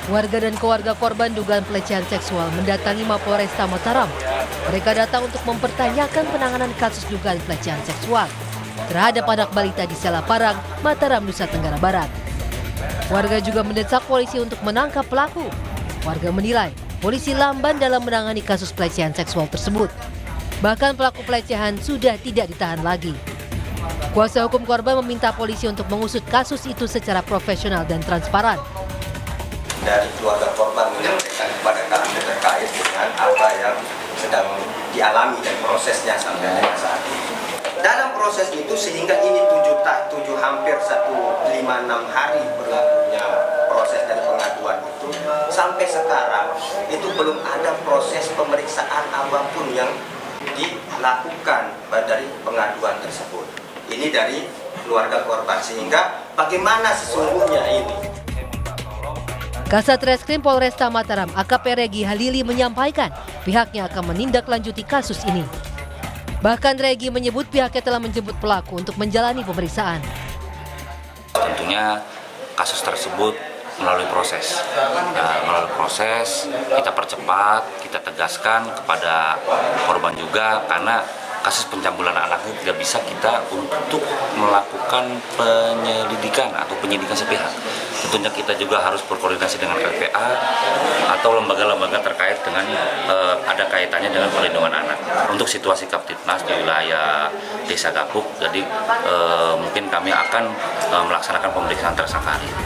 Warga dan keluarga korban dugaan pelecehan seksual mendatangi Mapolresta Mataram. Mereka datang untuk mempertanyakan penanganan kasus dugaan pelecehan seksual terhadap anak balita di Selaparang, Mataram, Nusa Tenggara Barat. Warga juga mendesak polisi untuk menangkap pelaku. Warga menilai polisi lamban dalam menangani kasus pelecehan seksual tersebut. Bahkan pelaku pelecehan sudah tidak ditahan lagi. Kuasa hukum korban meminta polisi untuk mengusut kasus itu secara profesional dan transparan. Dari keluarga korban menyampaikan kepada kami terkait dengan apa yang sedang dialami dan prosesnya sampai dengan saat ini. Dalam proses itu sehingga ini 7 hampir 156 hari berlakunya proses dari pengaduan itu, sampai sekarang itu belum ada proses pemeriksaan apapun yang dilakukan dari pengaduan tersebut. Ini dari keluarga korban, sehingga bagaimana sesungguhnya ini. Kasat Reskrim Polresta Mataram AKP Regi Halili menyampaikan pihaknya akan menindaklanjuti kasus ini. Bahkan Regi menyebut pihaknya telah menjemput pelaku untuk menjalani pemeriksaan. Tentunya kasus tersebut melalui proses. Melalui proses kita percepat, kita tegaskan kepada korban juga, karena kasus pencabulan anak itu tidak bisa kita untuk melakukan penyelidikan atau penyidikan sepihak. Tentunya kita juga harus berkoordinasi dengan LPA atau lembaga-lembaga terkait dengan ada kaitannya dengan perlindungan anak. Untuk situasi Kaptipnas di wilayah Desa Gapuk, jadi mungkin kami akan melaksanakan pemeriksaan tersangka hari ini.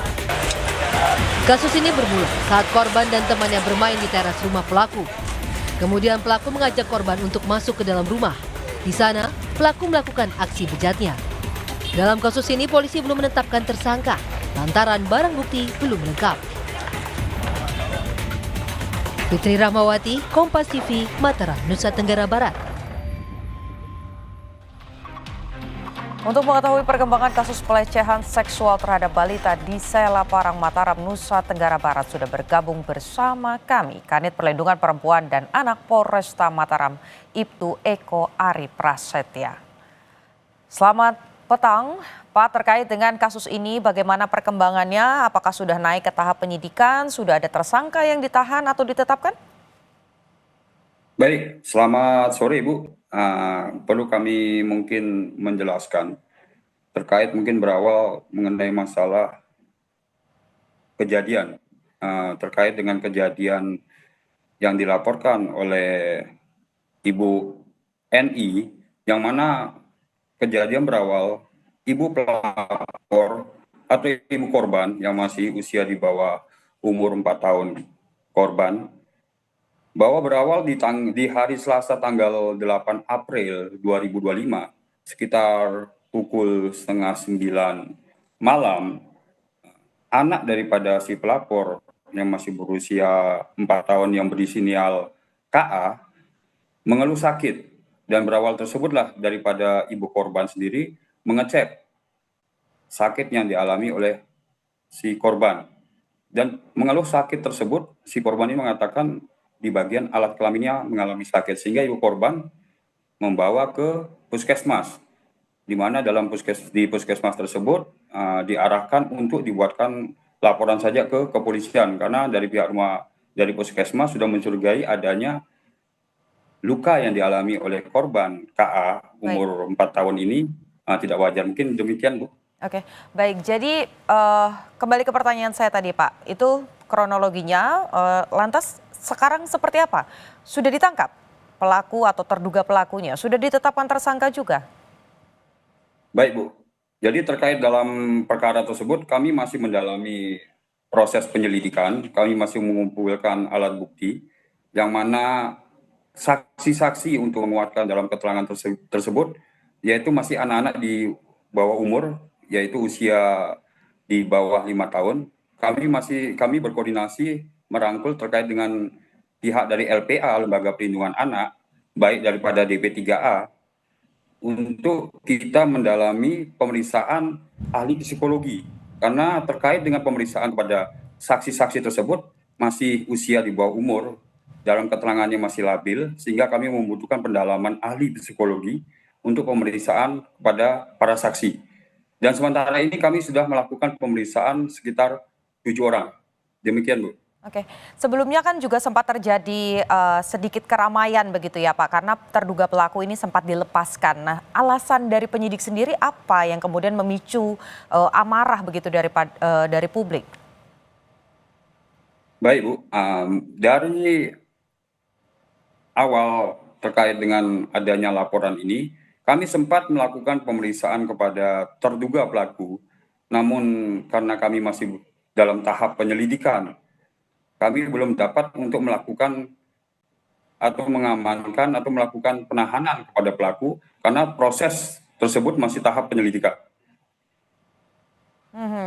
Kasus ini bermula saat korban dan temannya bermain di teras rumah pelaku. Kemudian pelaku mengajak korban untuk masuk ke dalam rumah. Di sana, pelaku melakukan aksi bejatnya. Dalam kasus ini, polisi belum menetapkan tersangka lantaran barang bukti belum lengkap. Fitri Rahmawati, Kompas TV, Mataram, Nusa Tenggara Barat. Untuk mengetahui perkembangan kasus pelecehan seksual terhadap balita di Selaparang, Mataram, Nusa Tenggara Barat sudah bergabung bersama kami Kanit Perlindungan Perempuan dan Anak Polresta Mataram, Ibtu Eko Ari Prasetya. Selamat petang, Pak. Terkait dengan kasus ini, bagaimana perkembangannya? Apakah sudah naik ke tahap penyidikan? Sudah ada tersangka yang ditahan atau ditetapkan? Baik, selamat sore Ibu. Perlu kami mungkin menjelaskan terkait mungkin berawal mengenai masalah kejadian terkait dengan kejadian yang dilaporkan oleh Ibu NI, yang mana kejadian berawal ibu pelapor atau ibu korban yang masih usia di bawah umur 4 tahun korban, bahwa berawal di hari Selasa tanggal 8 April 2025 sekitar pukul 8:30 malam, anak daripada si pelapor yang masih berusia 4 tahun yang berinisial KA mengeluh sakit, dan berawal tersebutlah daripada ibu korban sendiri mengecek sakit yang dialami oleh si korban, dan mengeluh sakit tersebut si korban ini mengatakan di bagian alat kelaminnya mengalami sakit, sehingga ibu korban membawa ke puskesmas, di mana dalam puskesmas tersebut diarahkan untuk dibuatkan laporan saja ke kepolisian, karena dari pihak dari puskesmas sudah mencurigai adanya luka yang dialami oleh korban KA umur 4 tahun ini tidak wajar. Mungkin demikian, Bu. Oke, baik. Jadi kembali ke pertanyaan saya tadi, Pak. Itu kronologinya, lantas sekarang seperti apa? Sudah ditangkap pelaku atau terduga pelakunya? Sudah ditetapkan tersangka juga? Baik, Bu. Jadi terkait dalam perkara tersebut kami masih mendalami proses penyelidikan. Kami masih mengumpulkan alat bukti yang mana saksi-saksi untuk menguatkan dalam keterangan tersebut yaitu masih anak-anak di bawah umur, yaitu usia di bawah 5 tahun. Kami berkoordinasi merangkul terkait dengan pihak dari LPA, Lembaga Perlindungan Anak, baik daripada DP3A, untuk kita mendalami pemeriksaan ahli psikologi, karena terkait dengan pemeriksaan kepada saksi-saksi tersebut masih usia di bawah umur, dalam keterangannya masih labil, sehingga kami membutuhkan pendalaman ahli psikologi untuk pemeriksaan kepada para saksi. Dan sementara ini kami sudah melakukan pemeriksaan sekitar 7 orang. Demikian, Bu. Oke, sebelumnya kan juga sempat terjadi sedikit keramaian begitu ya Pak, karena terduga pelaku ini sempat dilepaskan. Nah, alasan dari penyidik sendiri apa yang kemudian memicu amarah begitu dari publik? Baik Bu, dari awal terkait dengan adanya laporan ini, kami sempat melakukan pemeriksaan kepada terduga pelaku. Namun karena kami masih dalam tahap penyelidikan, kami belum dapat untuk melakukan atau mengamankan atau melakukan penahanan kepada pelaku karena proses tersebut masih tahap penyelidikan.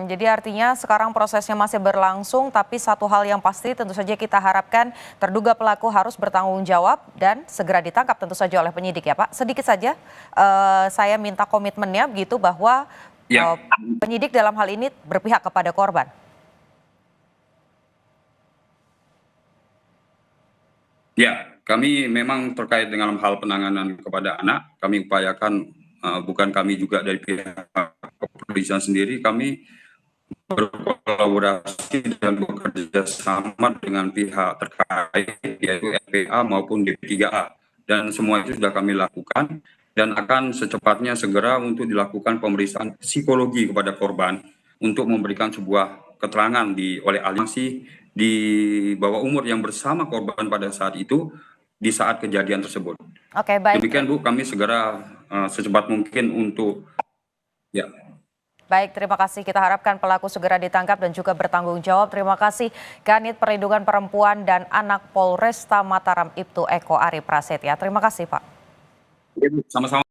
Jadi artinya sekarang prosesnya masih berlangsung, tapi satu hal yang pasti tentu saja kita harapkan terduga pelaku harus bertanggung jawab dan segera ditangkap tentu saja oleh penyidik ya Pak. Sedikit saja saya minta komitmennya begitu bahwa Ya. penyidik dalam hal ini berpihak kepada korban. Ya, kami memang terkait dengan hal penanganan kepada anak, kami upayakan, bukan kami juga dari pihak kepolisian sendiri, kami berkolaborasi dan bekerja sama dengan pihak terkait, yaitu LPA maupun D3A. Dan semua itu sudah kami lakukan dan akan secepatnya segera untuk dilakukan pemeriksaan psikologi kepada korban untuk memberikan sebuah keterangan oleh ahli di bawah umur yang bersama korban pada saat itu di saat kejadian tersebut. Oke, baik. Demikian Bu, kami segera secepat mungkin untuk ya. Baik, terima kasih. Kita harapkan pelaku segera ditangkap dan juga bertanggung jawab. Terima kasih Kanit Perlindungan Perempuan dan Anak Polresta Mataram Ibtu Eko Ari Prasetya. Terima kasih Pak. Sama-sama.